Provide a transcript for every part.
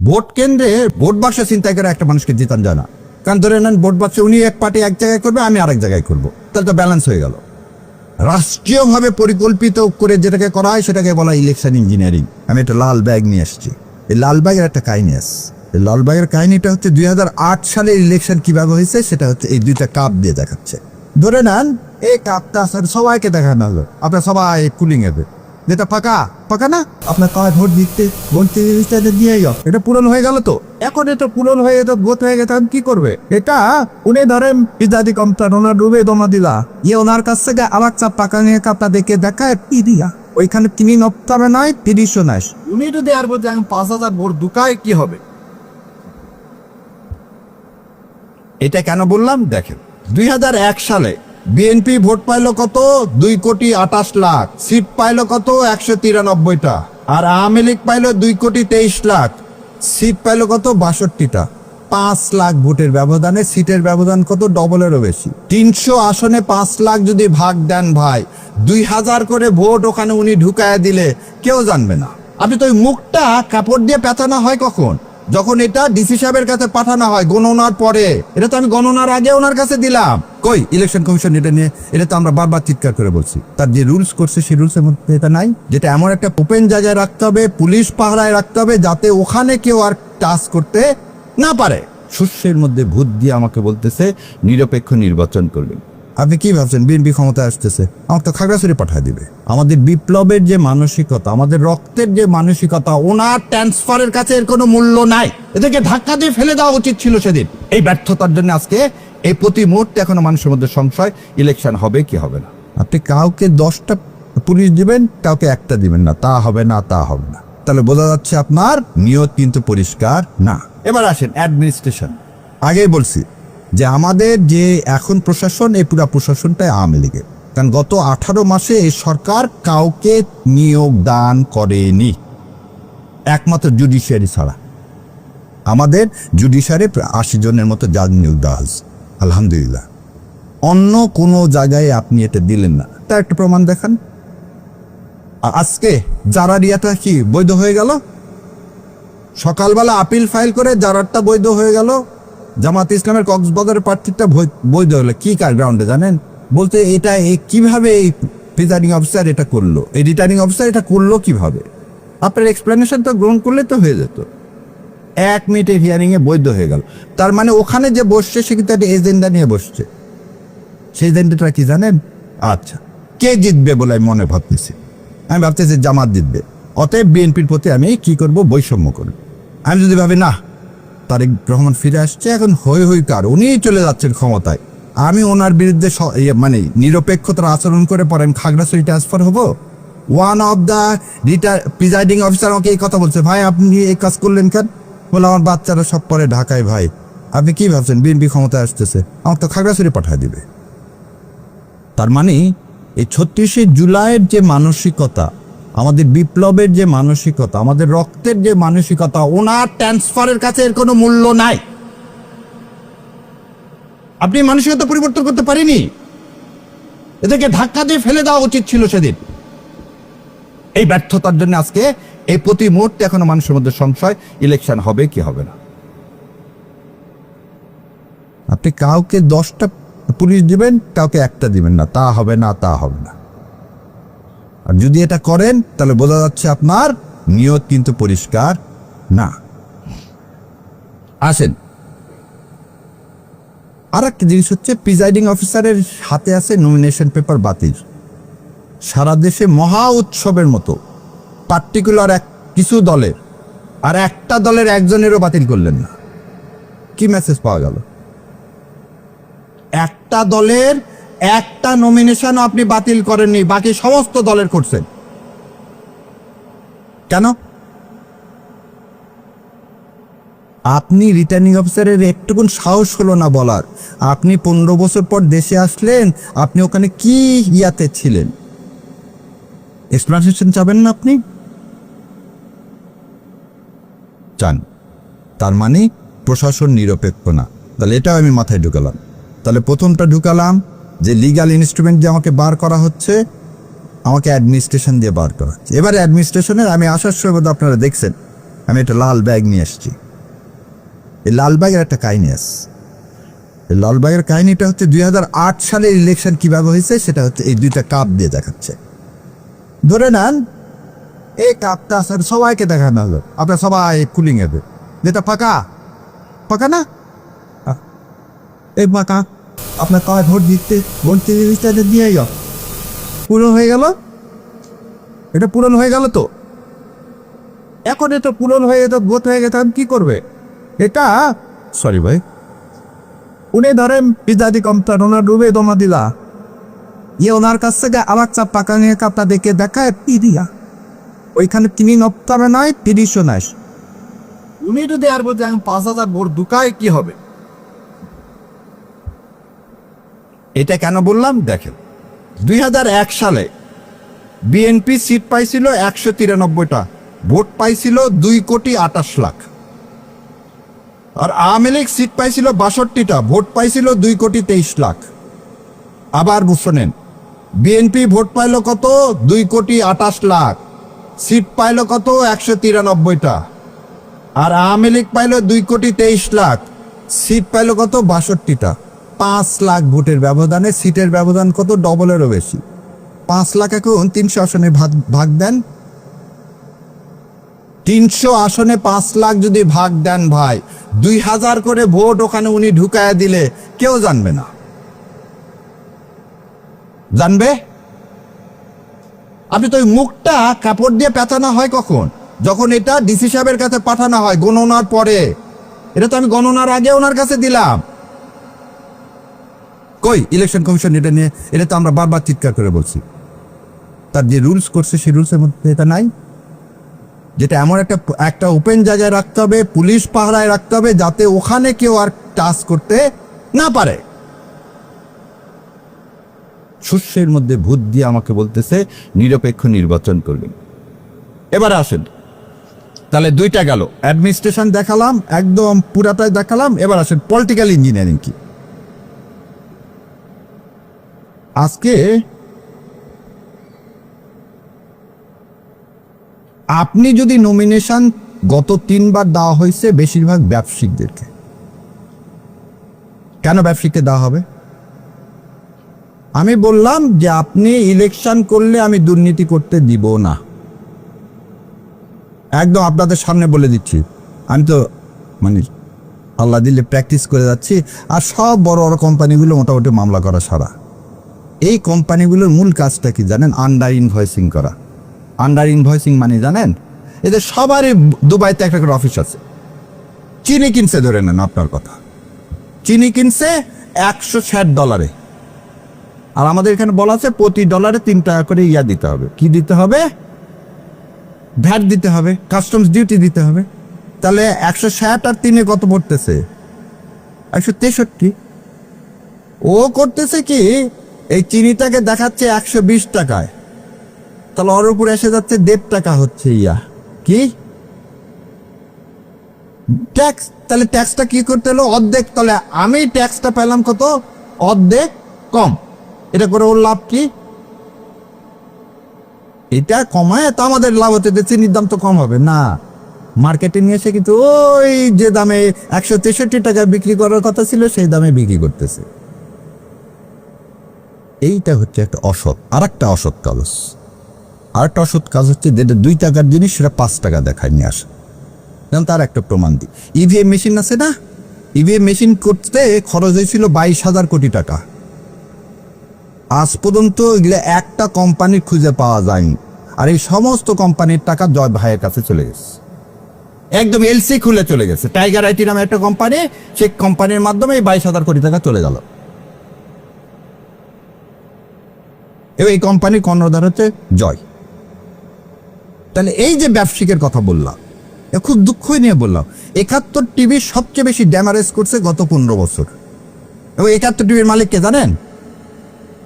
Vote কেন্দ্রে vote বাক্স চিন্তা করে একটা মানুষকে জিতান যায় না। কারণ ধরে নেন ভোট বাক্সে উনি এক পার্টি এক জায়গায় করবে, আমি আরেক জায়গায় করবো, তাহলে তো ব্যালেন্স হয়ে গেল। রাষ্ট্রীয়ভাবে পরিকল্পিত করে যেটাকে করা হয় সেটাকে বলা ইলেকশন ইঞ্জিনিয়ারিং। আমি একটা লাল ব্যাগ নিয়ে আসছি। এই লাল ব্যাগের একটা কাহিনী আছে। এই লাল ব্যাগের কাহিনীটা হচ্ছে 2008 সালের ইলেকশন কিভাবে হয়েছে সেটা হচ্ছে এই দুইটা কাপ দিয়ে দেখাচ্ছে। ধরে নেন এই কাপটা আসলে সবাইকে দেখানো হলো, আপনার সবাই কুলিং এবে, যেটা ফাঁকা ফাঁকা না, আপনার কয় ভোট দিতে দিয়ে এটা পূরণ হয়ে গেল। তো এখন এটা পূরণ হয়ে যেত, ভোট হয়ে গেছে, কি করবে এটা? উনি ধরেন ইত্যাদি কমপ্লেন ওনার ডুবে জমা দিলা, ওনার কাছ থেকে আবার চাপ পাকা নিয়ে কাপটা দেখে দেখায় পি দিয়া ওইখানে তিনি নপ্তাবে নয় 30 নাই। উনি যদি আর বলতে 5,000 ভোট ঢুকায় কি হবে? এটা কেন বললাম দেখেন, 2001 সালে বিএনপি ভোট পাইলো কত? 2,28,00,000। সিট পাইলো কত? 193টা। আর আওয়ামী লীগ পাইলো 2,23,00,000। সিট পাইলো কত? 62টা। 5 লাখ ভোটের ব্যবধানে সিটের ব্যবধান কত? ডবলেরও বেশি। 300 আসনে 5 লাখ যদি ভাগ দেন ভাই, 2,000 করে ভোট ওখানে উনি ঢুকায় দিলে কেউ জানবে না। আপনি তো ওই মুখটা কাপড় দিয়ে পেঁচানো হয় কখন? যখন এটা ডিসি সাহেবের কাছে পাঠানো হয় গণনার পরে। এটা তো আমি গণনার আগে ওনার কাছে দিলাম। কই ইলেকশন কমিশন এটা নিয়ে? এটা তো আমরা বারবার চিৎকার করে বলছি। তার যে রুলস করছে সেই রুলসের মধ্যে এটা নাই, যেটা এমন একটা ওপেন জায়গায় রাখতে হবে, পুলিশ পাহারায় রাখতে হবে, যাতে ওখানে কেউ আর টাচ করতে না পারে। শস্যের মধ্যে ভূত দিয়ে আমাকে বলতেছে নিরপেক্ষ নির্বাচন করবেন। আপনি কি ভাবছেন বিএনপি ক্ষমতায় আসতেছে? আমাকে তো খাগড়াছড়ি পাঠিয়ে দিবে। আমাদের বিপ্লবের যে মানসিকতা, আমাদের রক্তের যে মানসিকতা, ওনার ট্রান্সফারের কাছে এর কোনো মূল্য নাই। এদেরকে ধাক্কা দিয়ে ফেলে দেওয়া উচিত ছিল সেদিন। এই ব্যর্থতার জন্য আজকে এই প্রতি মুহূর্তে এখনো মানুষের মধ্যে সংশয়, ইলেকশন হবে কি হবে না। আপনি কাউকে 10টা পুলিশ দিবেন, কাউকে একটা দিবেন না, তা হবে না, তা হবে না। তাহলে বোঝা যাচ্ছে আপনার নিয়ত কিন্তু পরিষ্কার না। এবার আসেন অ্যাডমিনিস্ট্রেশন। আগেই বলছি যে আমাদের যে এখন প্রশাসন, এই পুরা প্রশাসনটাই আওয়ামী লীগের। কারণ গত 18 মাসে এই সরকার কাউকে নিয়োগ দান করেনি, একমাত্র জুডিশিয়ারি ছাড়া। আমাদের জুডিশিয়ারি 80 জনের মতো জাজ নিয়োগ দেওয়া হয়েছে, আলহামদুলিল্লাহ। অন্য কোনো জায়গায় আপনি এটা দিলেন না, তার একটা প্রমাণ দেখান। আজকে যারা রিয়াটা কি বৈধ হয়ে গেল? সকালবেলা আপিল ফাইল করে জারারটা বৈধ হয়ে গেল। জামাত ইসলামের কক্সবাজারের প্রার্থীটা বৈধ হলো কি কার গ্রাউন্ডে জানেন? বলতে এটা কিভাবে এই প্রিজাইডিং অফিসার এটা করলো, এই রিটার্নিং অফিসার এটা করলো কিভাবে? আপনার এক্সপ্লেনেশনটা গ্রহণ করলে তো হয়ে যেত। 1 মিনিটের হিয়ারিং এ বৈধ হয়ে গেল। তার মানে ওখানে যে বসছে সে কিন্তু একটা এজেন্ডা নিয়ে বসছে। সেই এজেন্ডাটা কি জানেন? আচ্ছা, কে জিতবে বলে আমি মনে ভাবতেছি? আমি ভাবতেছি জামাত জিতবে, অতএব বিএনপির প্রতি আমি কি করব? বৈষম্য করব। আমি যদি ভাবি না তারেক রহমান ফিরে আসছে, এখন হই হই কার, উনিই চলে যাচ্ছেন ক্ষমতায়, আমি ওনার বিরুদ্ধে মানে নিরপেক্ষতার আচরণ করে পরে আমি খাগড়াছড়ি ট্রান্সফার হবো। One of the presiding officer আমাকে এই কথা বলছে, ভাই আপনি এই কাজ করলেন কেন? বলে আমার বাচ্চারা সব পরে ঢাকায়। ভাই আপনি কি ভাবছেন বিএনপি ক্ষমতায় আসতেছে, আমাকে তো খাগড়াছড়ি পাঠিয়ে দিবে? তার মানে এই 36শে জুলাইয়ের যে মানসিকতা, আমাদের বিপ্লবের যে মানসিকতা, আমাদের রক্তের যে মানসিকতা, ওনার ট্রান্সফারের কাছে এর কোনো মূল্য নাই। আপনি মানসিকতা পরিবর্তন করতে পারেনি, এদেরকে ধাক্কা দিয়ে ফেলে দেওয়া উচিত ছিল সেদিন। এই ব্যর্থতার জন্য আজকে এই প্রতি মুহূর্তে এখনো মানুষের মধ্যে সংশয়, ইলেকশন হবে কি হবে না। আপনি কাউকে 10টা পুলিশ দিবেন, কাউকে একটা দিবেন না, তা হবে না, তা হবে না। আর যদি এটা করেন তাহলে বোঝা যাচ্ছে আপনার নিয়ত কিন্তু পরিষ্কার না। আসেন, আর একটা জিনিস হচ্ছে প্রিজাইডিং অফিসারের হাতে আছে নমিনেশন পেপার বাতিল। সারা দেশে মহা উৎসবের মতো পার্টিকুলার কিছু দলের, আর একটা দলের একজনেরও বাতিল করলেন না। কি মেসেজ পাওয়া গেল? একটা দলের একটা নমিনেশন আপনি বাতিল করেননি, বাকি সমস্ত দলের করছেন কেন? আপনি রিটার্নিং অফিসারের একটুকুন সাহস হলো না বলার, আপনি 15 বছর পর দেশে আসলেন, আপনি ওখানে কি ইয়াতে ছিলেন? এক্সপ্লেনেশন চাবেন না? আপনি চান, তার মানে প্রশাসন নিরপেক্ষ না। তাহলে এটাও আমি মাথায় ঢুকালাম। তাহলে প্রথমটা ঢুকালাম যে লিগাল ইনস্ট্রুমেন্ট দিয়ে আমাকে বার করা হচ্ছে, আমাকে অ্যাডমিনিস্ট্রেশন দিয়ে বার করা হচ্ছে। এবারে অ্যাডমিনিস্ট্রেশনের আমি আসার সময় আপনারা দেখছেন আমি একটা লাল ব্যাগ নিয়ে এসেছি। এই লাল ব্যাগের একটা কাহিনী আছে। এই লাল ব্যাগের কাহিনীটা হচ্ছে 2008 সালের ইলেকশন কিভাবে হয়েছে সেটা হচ্ছে এই দুইটা কাপ দিয়ে দেখাচ্ছে। ধরে নেন এই কাপটা স্যার সবাইকে দেখানো হলো, আপনার সবাই কুলিং এবে, যেটা ফাঁকা ফাঁকা না, এই ফাঁকা, আপনার কয় ভোট দিতে দিয়ে গেল, পূরণ হয়ে গেল, এটা পূরণ হয়ে গেল। তো এখন এটা পূরণ হয়ে যেত, ভোট হয়ে গেছে, কি করবে এটা? সরি ভাই, উনি ধরেন পিজাদি কম্পার ওনার ডুবে জমা দিলা, ওনার কাছ থেকে আমার চাপ পাকা নিয়ে কাপটা দেখে দেখায় পিরিয়া, ওইখানে তিনি নপ্তাবে নয় 30ও নাই। উনি যদি আর বলতে আমি 5000 ভোট ঢুকায় কি হবে? এটা কেন বললাম দেখেন, 2001 সালে বিএনপি সিট পাইছিল 193টা, ভোট পাইছিল 2,28,00,000। আর আওয়ামী লীগ সিট পাইছিল 62টা, ভোট পাইছিল 2,23,00,000। আবার শোনেন, বিএনপি ভোট পাইল কত? 2,28,00,000, সিট পাইল কত? 193টা। আর আওয়ামী লীগ পাইল 2,23,00,000, সিট পাইল কত? 62টা। 5 লাখ ভোটের ব্যবধানে সিটের ব্যবধান কত? ডবলেরও বেশি। 5 লাখ এখন 300 আসনে ভাগ দেন, 300 আসনে 5 লাখ যদি ভাগ দেন ভাই, 2000 করে ভোট ওখানে উনি ঢুকায় দিলে কেউ জানবে না। জানবে? আপনি তো ওই মুখটা কাপড় দিয়ে পেঁচানো হয় কখন? যখন এটা ডিসি সাহেবের কাছে পাঠানো হয় গণনার পরে। এটা তো আমি গণনার আগে ওনার কাছে দিলাম। কই ইলেকশন কমিশন এটা নিয়ে? এটা তো আমরা বারবার চিৎকার করে বলছি। তার যে রুলস করছে সেই রুলসের মধ্যে এটা নাই, যেটা এমন একটা ওপেন জায়গায় রাখতে হবে, পুলিশ পাহারায় রাখতে হবে, যাতে ওখানে কেউ আর টাচ করতে না পারে। শস্যের মধ্যে ভূত দিয়ে আমাকে বলতেছে নিরপেক্ষ নির্বাচন করবেন। এবার আসেন, তাহলে দুইটা গেল, অ্যাডমিনিস্ট্রেশন দেখালাম, একদম পুরাটাই দেখালাম। এবার আসেন পলিটিক্যাল ইঞ্জিনিয়ারিং কি। আজকে আপনি যদি নমিনেশন গত 3 বার দেওয়া হয়েছে বেশিরভাগ ব্যবসায়িকদেরকে, কেন ব্যবসায়িককে দেওয়া হবে? আমি বললাম যে আপনি ইলেকশন করলে আমি দুর্নীতি করতে দিব না, একদম আপনাদের সামনে বলে দিচ্ছি। আমি তো মানে আল্লাহ দিলে প্র্যাকটিস করে যাচ্ছি। আর সব বড় বড় কোম্পানিগুলো মোটামুটি মামলা করা সারা। এই কোম্পানিগুলোর মূল কাজটা কি জানেন? আন্ডার ইনভয়েসিং করা। আন্ডার ইনভয়েসিং মানে জানেন, এদের সবারই দুবাইতে একটা করে অফিস আছে। চিনি কিনছে, ধরে নেন আপনার কথা, চিনি কিনছে $160, আর আমাদের এখানে বলা আছে প্রতি ডলারে 3 টাকা করে দিতে হবে। কি দিতে হবে? ভ্যাট দিতে হবে, কাস্টমস ডিউটি দিতে হবে। তাহলে 160 আর 3 কত পড়তেছে? 163। ও করতেছে কি, এই চিনিটাকে দেখাচ্ছে 120 টাকায়, তাহলে ওর উপরে এসে যাচ্ছে 1.5 টাকা হচ্ছে কি ট্যাক্স। তাহলে ট্যাক্সটা কি করতে হলো? অর্ধেক। তাহলে আমি ট্যাক্সটা পেলাম কত? অর্ধেক কম। এটা করে ওর লাভ কি? এটা কমায় তো আমাদের লাভ হতে, চিনির দাম তো কম হবে না। মার্কেটে নিয়ে এসে কিন্তু ওই যে দামে 163 টাকায় বিক্রি করার কথা ছিল সেই দামে বিক্রি করতেছে। এইটা হচ্ছে একটা অসৎ। আর একটা অসৎ কাজ, আরেকটা অসৎ কাজ হচ্ছে যেটা 2 টাকার জিনিস সেটা 5 টাকা দেখায় নিয়ে আসে। যেমন তার একটা প্রমাণ দিই, ইভিএম মেশিন আছে না, ইভিএম মেশিন করতে খরচ হয়েছিল 22,000 কোটি টাকা। আজ পর্যন্ত এগুলো একটা কোম্পানির খুঁজে পাওয়া যায়নি। আর এই সমস্ত কোম্পানির টাকা জয় ভাইয়ের কাছে চলে গেছে, একদম এলসি খুলে চলে গেছে। টাইগার আইটি নামে একটা কোম্পানি, সেই কোম্পানির মাধ্যমে 22,000 কোটি টাকা চলে গেল। এবং এই কোম্পানির কর্ণধার হচ্ছে জয়। তাহলে এই যে ব্যবসায়িকের কথা বললাম, খুব দুঃখ নিয়ে বললাম, 71 টিভি সবচেয়ে বেশি ড্যামারেজ করছে গত 15 বছর। এবং 71 টিভির মালিক কে জানেন?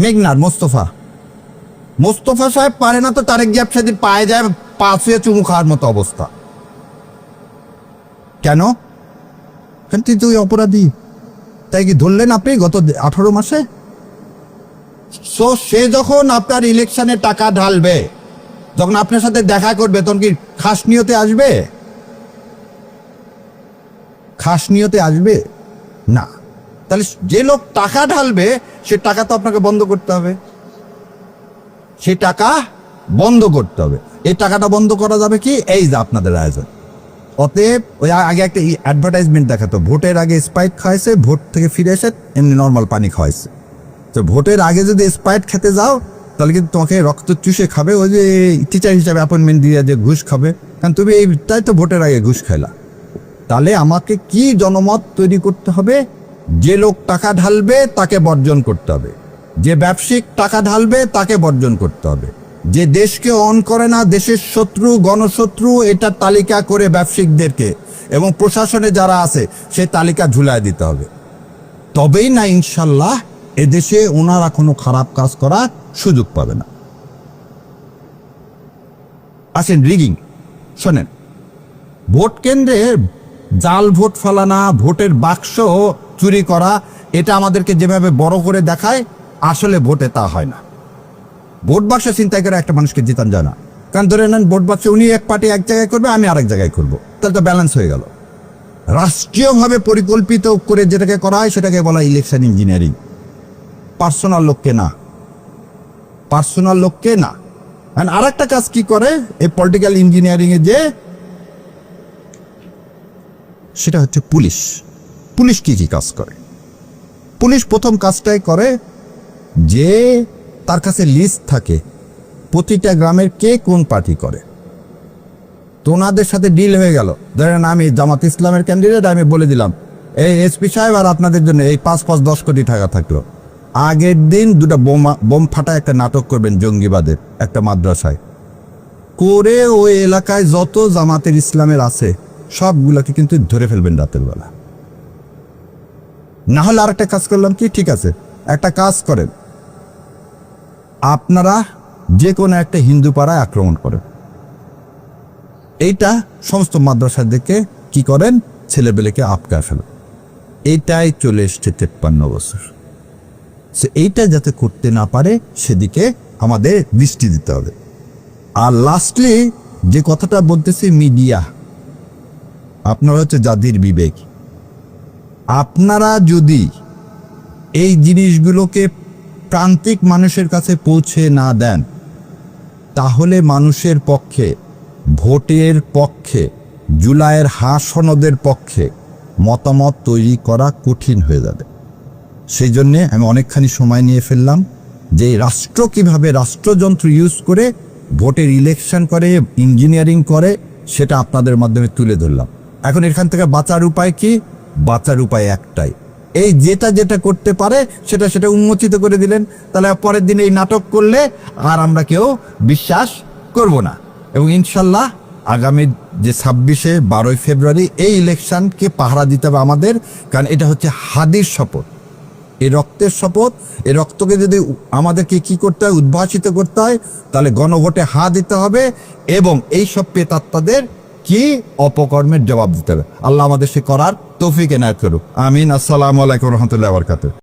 মেঘনার মোস্তফা সাহেব পারে না তো তারেক জিয়া সেদিন পায়ে যায়, পা ছুঁয়ে চুমু খাওয়ার মতো অবস্থা। কেন? তুই অপরাধী, তাই কি ধরলেন আপনি গত 18 মাসে? সে যখন আপনার ইলেকশনে টাকা ঢালবে, যখন আপনার সাথে দেখা করবে, তখন কি খাস নিয়তে আসবে? খাস নিয়তে আসবে না। তাহলে যে লোক টাকা ঢালবে সে টাকা তো আপনাকে বন্ধ করতে হবে, সে টাকা বন্ধ করতে হবে। এই টাকাটা বন্ধ করা যাবে কি? এই যে আপনাদের আয়োজন। অতএব ওই আগে একটা অ্যাডভার্টাইজমেন্ট দেখাতো, ভোটের আগে স্প্রাইট খাওয়াইছে, ভোট থেকে ফিরে এসে এমনি নর্মাল পানি খাওয়াইছে। তো ভোটের আগে যদি স্প্রাইট খেতে যাও তাহলে কিন্তু তোমাকে রক্ত চুষে খাবে, ওই যে টিচার হিসাবে অ্যাপয়েন্টমেন্ট দিয়ে যে ঘুষ খাবে, কারণ তুমি এইটাই তো ভোটের আগে ঘুষ খাইলা। তাহলে আমাকে কি জনমত তৈরি করতে হবে? যে লোক টাকা ঢালবে তাকে বর্জন করতে হবে, যে ব্যবসায়িক টাকা ঢালবে তাকে বর্জন করতে হবে, যে দেশকে অন করে না, দেশের শত্রু গণশত্রু, এটা তালিকা করে ব্যবসায়িকদেরকে এবং প্রশাসনে যারা আছে সে তালিকা ঝুলায় দিতে হবে। তবেই না ইনশাল্লাহ এদেশে ওনারা কোনো খারাপ কাজ করার সুযোগ পাবে না। আসেন রিগিং শোনেন, ভোট কেন্দ্রে জাল ভোট ফলানা, ভোটের বাক্স চুরি করা, এটা আমাদেরকে যেভাবে বড় করে দেখায়, আসলে ভোটে তা হয় না। ভোট বাক্স চিন্তাই করে একটা মানুষকে জিতান যায় না। কারণ ধরে নেন ভোট বাক্স উনি এক পার্টি এক জায়গায় করবে, আমি আরেক জায়গায় করবো, তাহলে তো ব্যালেন্স হয়ে গেল। রাষ্ট্রীয়ভাবে পরিকল্পিত করে যেটাকে করা হয় সেটাকে বলা ইলেকশন ইঞ্জিনিয়ারিং। পার্সোনাল লোককে না, পার্সোনাল লোককে না। আর একটা কাজ কি করে এই পলিটিক্যাল ইঞ্জিনিয়ারিং এ, যে সেটা হচ্ছে পুলিশ। পুলিশ কি কি কাজ করে? পুলিশ প্রথম কাজটাই করে যে তার কাছে লিস্ট থাকে প্রতিটা গ্রামের কে কোন পার্টি করে। তো ওনাদের সাথে ডিল হয়ে গেল, ধরেন আমি জামাত ইসলামের ক্যান্ডিডেট, আমি বলে দিলাম এই এসপি সাহেব আর আপনাদের জন্য এই 5-10 কোটি টাকা থাকলো, আগের দিন দুটো বোম ফাটা একটা নাটক করবেন জঙ্গিবাদের একটা মাদ্রাসায় করে, ওই এলাকায় যত জামাতের ইসলামের আছে সবগুলোকে কিন্তু ধরে ফেলবেন রাতের বেলা। না হলে আর একটা কাজ করলাম কি, ঠিক আছে একটা কাজ করেন, আপনারা যে কোনো একটা হিন্দু পাড়ায় আক্রমণ করেন, এইটা সমস্ত মাদ্রাসাদেরকে কি করেন, ছেলেবেলেকে আটকা ফেলেন। এইটাই চলে এসছে 53 বছর। এইটা যাতে করতে না পারে সেদিকে আমাদের দৃষ্টি দিতে হবে। আর লাস্টলি যে কথাটা বলতেছি, মিডিয়া আপনারা হচ্ছে জাতির বিবেক। আপনারা যদি এই জিনিসগুলোকে প্রান্তিক মানুষের কাছে পৌঁছে না দেন, তাহলে মানুষের পক্ষে, ভোটের পক্ষে, জুলাইয়ের সনদের পক্ষে মতামত তৈরি করা কঠিন হয়ে যাবে। সেই জন্যে আমি অনেকখানি সময় নিয়ে ফেললাম যে রাষ্ট্র কিভাবে রাষ্ট্রযন্ত্র ইউজ করে ভোটের ইলেকশন করে, ইঞ্জিনিয়ারিং করে, সেটা আপনাদের মাধ্যমে তুলে ধরলাম। এখন এখান থেকে বাঁচার উপায় কি? বাঁচার উপায় একটাই, এই যেটা যেটা করতে পারে সেটা সেটা উন্মোচিত করে দিলেন। তাহলে পরের দিন এই নাটক করলে আর আমরা কেউ বিশ্বাস করব না। এবং ইনশাল্লাহ আগামী যে 12 ফেব্রুয়ারি এই ইলেকশনকে পাহারা দিতে হবে আমাদের, কারণ এটা হচ্ছে হাদির শপথ, এই রক্তের শপথ। এই রক্তকে যদি আমাদেরকে কি করতে হয়, উদ্ভাসিত করতে হয়, তাহলে গণভোটে হা দিতে হবে এবং এই সব প্রেতাত্মাদের কি অপকর্মের জবাব দিতে হবে। আল্লাহ আমাদের সে করার তৌফিক এনায়েত করুক। আমিন। আসসালামু আলাইকুম রহমতুল্লাহ বারাকাতুহু।